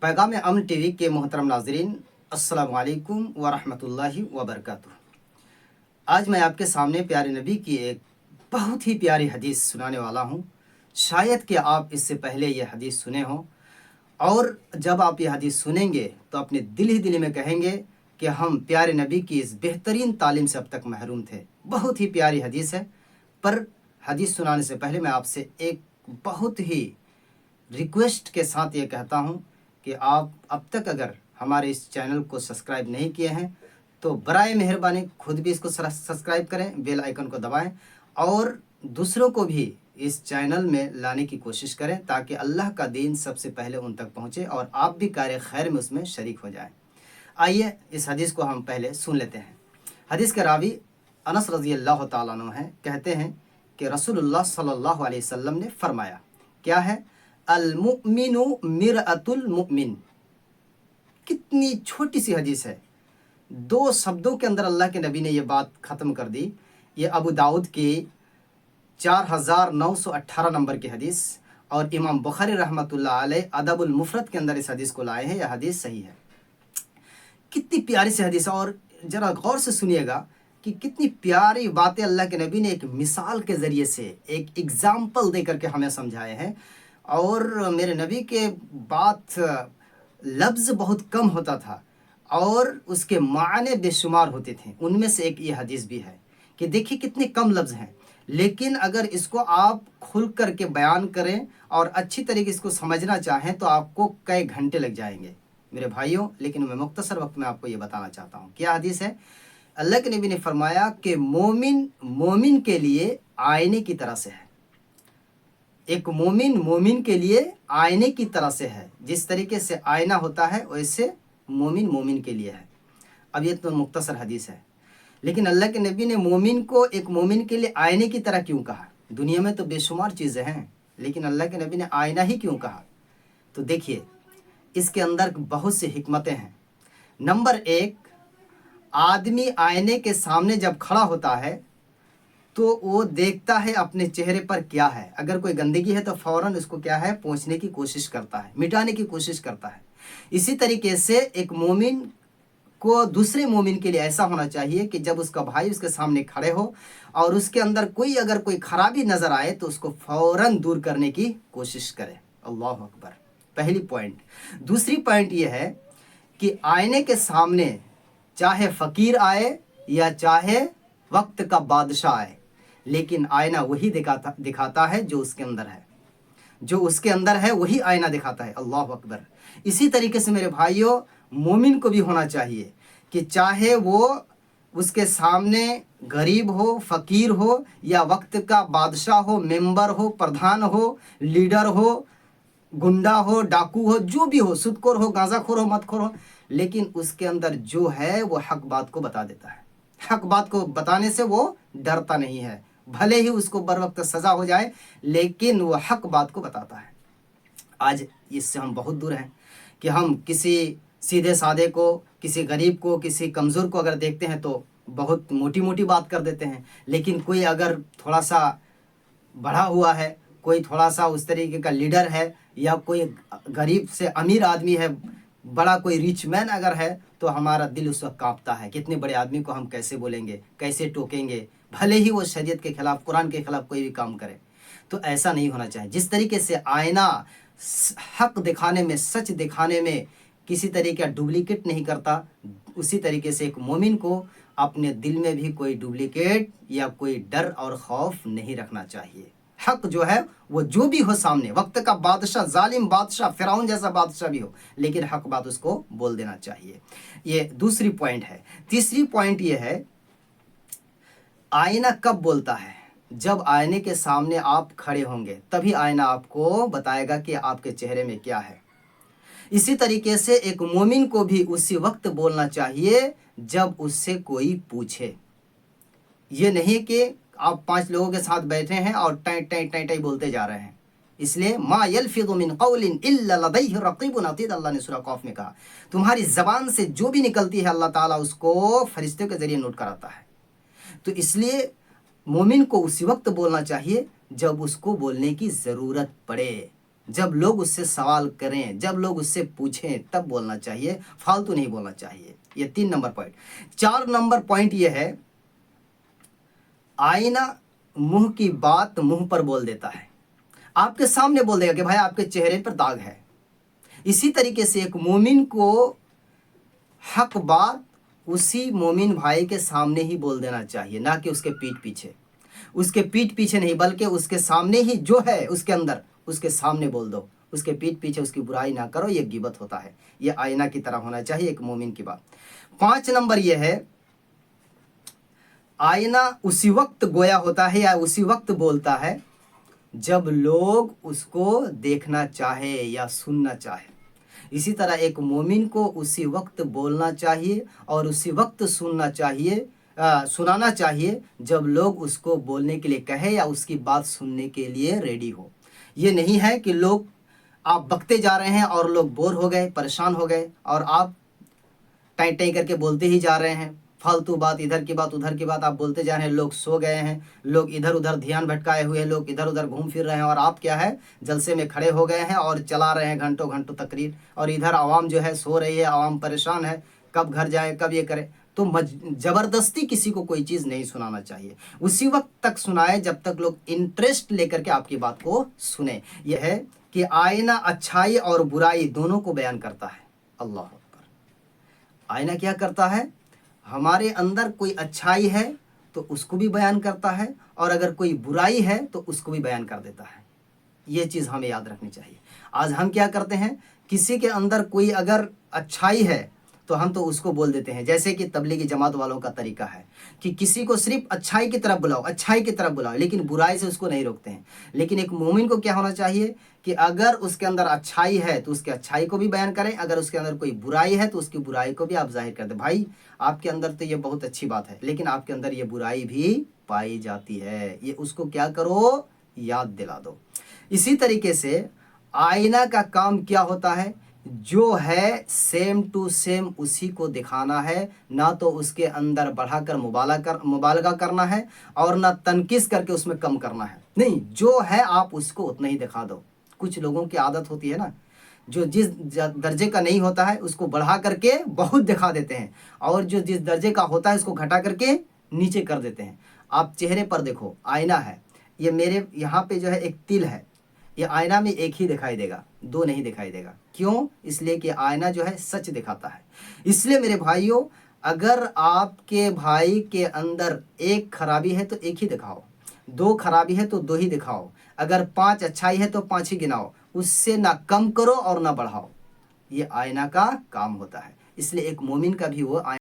पैगाम अमन टीवी के मोहतरम नाजरीन, अस्सलामु अलैकुम व रहमतुल्लाहि व बरकातुहू। आज मैं आपके सामने प्यारे नबी की एक बहुत ही प्यारी हदीस सुनाने वाला हूँ। शायद कि आप इससे पहले ये हदीस सुने हो, और जब आप ये हदीस सुनेंगे तो अपने दिल ही दिल में कहेंगे कि हम प्यारे नबी की इस बेहतरीन तालीम से अब तक महरूम थे। बहुत ही प्यारी हदीस है। पर हदीस सुनाने से पहले मैं आपसे एक बहुत ही रिक्वेस्ट के साथ ये कहता हूँ कि आप अब तक अगर हमारे इस चैनल को सब्सक्राइब नहीं किए हैं तो बराए मेहरबानी खुद भी इसको सब्सक्राइब करें, बेल आइकन को दबाएं और दूसरों को भी इस चैनल में लाने की कोशिश करें ताकि अल्लाह का दीन सबसे पहले उन तक पहुँचे और आप भी कार्य खैर में उसमें शरीक हो जाएं। आइए इस हदीस को हम पहले सुन लेते हैं। हदीस के रावी अनस रज़ी अल्लाह ताला अन्हु हैं। कहते हैं कि रसूलुल्लाह सल्लल्लाहु अलैहि वसल्लम ने फरमाया, क्या है, अल मुमिनु मिरअतुल मुमिन। कितनी छोटी सी हदीस है, 2 शब्दों के अंदर अल्लाह के नबी ने ये बात ख़त्म कर दी। ये अबू दाऊद की 4918 नंबर की हदीस और इमाम बुखारी रहमतुल्लाह अलैह अदबुल मुफरद के अंदर इस हदीस को लाए हैं। यह हदीस सही है। कितनी प्यारी सी हदीस है, और ज़रा गौर से सुनिएगा कि कितनी प्यारी बातें अल्लाह के नबी ने एक मिसाल के ज़रिए से, एक एग्ज़ाम्पल दे करके हमें समझाए हैं। और मेरे नबी के बात लफ्ज़ बहुत कम होता था और उसके माने बेशुमार होते थे। उनमें से एक ये हदीस भी है कि देखिए कितने कम लफ्ज़ हैं, लेकिन अगर इसको आप खुल कर के बयान करें और अच्छी तरीके से इसको समझना चाहें तो आपको कई घंटे लग जाएंगे मेरे भाइयों। लेकिन मैं मुख्तसर वक्त में आपको ये बताना चाहता हूँ। क्या हदीस है? अल्लाह के नबी ने फरमाया कि मोमिन के लिए आईने की तरह से है। एक मोमिन के लिए आईने की तरह से है। जिस तरीके से आईना होता है वैसे मोमिन के लिए है। अब ये तो मुख्तसर हदीस है, लेकिन अल्लाह के नबी ने मोमिन को एक मोमिन के लिए आईने की तरह क्यों कहा? दुनिया में तो बेशुमार चीज़ें हैं, लेकिन अल्लाह के नबी ने आईना ही क्यों कहा? तो देखिए इसके अंदर बहुत सी हिकमतें हैं। नंबर 1, आदमी आईने के सामने जब खड़ा होता है तो वो देखता है अपने चेहरे पर क्या है। अगर कोई गंदगी है तो फौरन उसको क्या है, पोंछने की कोशिश करता है, मिटाने की कोशिश करता है। इसी तरीके से एक मोमिन को दूसरे मोमिन के लिए ऐसा होना चाहिए कि जब उसका भाई उसके सामने खड़े हो और उसके अंदर अगर कोई खराबी नज़र आए तो उसको फौरन दूर करने की कोशिश करे। अल्लाह अकबर, पहली पॉइंट। दूसरी पॉइंट ये है कि आईने के सामने चाहे फ़कीर आए या चाहे वक्त का बादशाह आए, लेकिन आईना वही दिखाता है जो उसके अंदर है। जो उसके अंदर है वही आईना दिखाता है। अल्लाह अकबर। इसी तरीके से मेरे भाइयों, मोमिन को भी होना चाहिए कि चाहे वो उसके सामने गरीब हो, फ़कीर हो या वक्त का बादशाह हो, मेंबर हो, प्रधान हो, लीडर हो, गुंडा हो, डाकू हो, जो भी हो, सुदखोर हो, गांजाखोर हो, मदखोर हो, लेकिन उसके अंदर जो है वो हक बात को बता देता है। हक बात को बताने से वो डरता नहीं है, भले ही उसको बर वक्त सज़ा हो जाए, लेकिन वो हक बात को बताता है। आज इससे हम बहुत दूर हैं कि हम किसी सीधे साधे को, किसी गरीब को, किसी कमज़ोर को अगर देखते हैं तो बहुत मोटी मोटी बात कर देते हैं। लेकिन कोई अगर थोड़ा सा बढ़ा हुआ है, कोई थोड़ा सा उस तरीके का लीडर है या कोई गरीब से अमीर आदमी है, बड़ा कोई रिच मैन अगर है, तो हमारा दिल उस वक्त कांपता है। कितने बड़े आदमी को हम कैसे बोलेंगे, कैसे टोकेंगे, भले ही वो शरीयत के खिलाफ, कुरान के खिलाफ कोई भी काम करे। तो ऐसा नहीं होना चाहिए। जिस तरीके से आईना हक दिखाने में, सच दिखाने में किसी तरीके का डुप्लीकेट नहीं करता, उसी तरीके से एक मोमिन को अपने दिल में भी कोई डुप्लीकेट या कोई डर और खौफ नहीं रखना चाहिए। हक जो है वो जो भी हो सामने, वक्त का बादशाह, जालिम बादशाह, फिरौन जैसा बादशाह भी हो, लेकिन हक बात उसको बोल देना चाहिए। ये दूसरी पॉइंट है। तीसरी पॉइंट ये है, आईना कब बोलता है? जब आईने के सामने आप खड़े होंगे तभी आईना आपको बताएगा कि आपके चेहरे में क्या है। इसी तरीके से एक मोमिन को भी उसी वक्त बोलना चाहिए जब उससे कोई पूछे। ये नहीं कि आप 5 लोगों के साथ बैठे हैं और टाई टाई टाई टाई बोलते जा रहे हैं। इसलिए मा यल्फिज़ु मिन क़ौलिन इल्ला लदैहि रक़ीबुन अतीद, अल्लाह ने सूरह क़ाफ में कहा, तुम्हारी ज़बान से जो भी निकलती है अल्लाह ताला उसको फरिश्ते के ज़रिए नोट कराता है। तो इसलिए मोमिन को उसी वक्त बोलना चाहिए जब उसको बोलने की ज़रूरत पड़े। जब लोग उससे सवाल करें, जब लोग उससे पूछें, तब बोलना चाहिए, फालतू नहीं बोलना चाहिए। ये 3 नंबर पॉइंट। 4 नंबर पॉइंट ये है, आईना मुंह की बात मुंह पर बोल देता है। आपके सामने बोल देगा कि भाई आपके चेहरे पर दाग है। इसी तरीके से एक मोमिन को हक बात उसी मोमिन भाई के सामने ही बोल देना चाहिए, ना कि उसके पीठ पीछे। उसके पीठ पीछे नहीं, बल्कि उसके सामने ही जो है उसके अंदर, उसके सामने बोल दो। उसके पीठ पीछे उसकी बुराई ना करो, ये गिबत होता है। ये आईना की तरह होना चाहिए एक मोमिन की बात। 5 नंबर ये है, आईना उसी वक्त गोया होता है या उसी वक्त बोलता है जब लोग उसको देखना चाहे या सुनना चाहे। इसी तरह एक मोमिन को उसी वक्त बोलना चाहिए और उसी वक्त सुनना चाहिए, सुनाना चाहिए जब लोग उसको बोलने के लिए कहे या उसकी बात सुनने के लिए रेडी हो। ये नहीं है कि लोग, आप बकते जा रहे हैं और लोग बोर हो गए, परेशान हो गए और आप टाई टाई करके बोलते ही जा रहे हैं, फालतू बात, इधर की बात उधर की बात आप बोलते जा रहे हैं। लोग सो गए हैं, लोग इधर उधर ध्यान भटकाए हुए, लोग इधर उधर घूम फिर रहे हैं और आप क्या है, जलसे में खड़े हो गए हैं और चला रहे हैं घंटों घंटों तकरीर। और इधर आवाम जो है सो रही है, आवाम परेशान है, कब घर जाए, कब ये करे। तो ज़बरदस्ती किसी को कोई चीज़ नहीं सुनाना चाहिए। उसी वक्त तक सुनाए जब तक लोग इंटरेस्ट लेकर के आपकी बात को सुने। यह है कि आईना अच्छाई और बुराई दोनों को बयान करता है। अल्लाह अकबर। आईना क्या करता है, हमारे अंदर कोई अच्छाई है तो उसको भी बयान करता है, और अगर कोई बुराई है तो उसको भी बयान कर देता है। ये चीज़ हमें याद रखनी चाहिए। आज हम क्या करते हैं, किसी के अंदर कोई अगर अच्छाई है तो हम तो उसको बोल देते हैं, जैसे कि तबलीगी जमात वालों का तरीका है कि किसी को सिर्फ अच्छाई की तरफ बुलाओ, अच्छाई की तरफ बुलाओ, लेकिन बुराई से उसको नहीं रोकते हैं। लेकिन एक मोमिन को क्या होना चाहिए कि अगर उसके अंदर अच्छाई है तो उसकी अच्छाई को भी बयान करें, अगर उसके अंदर कोई बुराई है तो उसकी बुराई को भी आप जाहिर कर दें। भाई आपके अंदर तो ये बहुत अच्छी बात है, लेकिन आपके अंदर ये बुराई भी पाई जाती है, ये उसको क्या करो, याद दिला दो। इसी तरीके से आईना का काम क्या होता है, जो है सेम टू सेम उसी को दिखाना है, ना तो उसके अंदर बढ़ाकर मुबालगा करना है और ना तनकीस करके उसमें कम करना है। नहीं, जो है आप उसको उतना ही दिखा दो। कुछ लोगों की आदत होती है ना, जो जिस दर्जे का नहीं होता है उसको बढ़ा करके बहुत दिखा देते हैं, और जो जिस दर्जे का होता है उसको घटा करके नीचे कर देते हैं। आप चेहरे पर देखो, आईना है, ये मेरे यहाँ पे जो है एक तिल है, ये आईना में एक ही दिखाई देगा, दो नहीं दिखाई देगा। क्यों? इसलिए कि आईना जो है सच दिखाता है। इसलिए मेरे भाइयों, अगर आपके भाई के अंदर एक खराबी है तो एक ही दिखाओ, दो खराबी है तो दो ही दिखाओ, अगर 5 अच्छाई है तो 5 ही गिनाओ, उससे ना कम करो और ना बढ़ाओ। ये आईना का काम होता है। इसलिए एक मोमिन का भी वो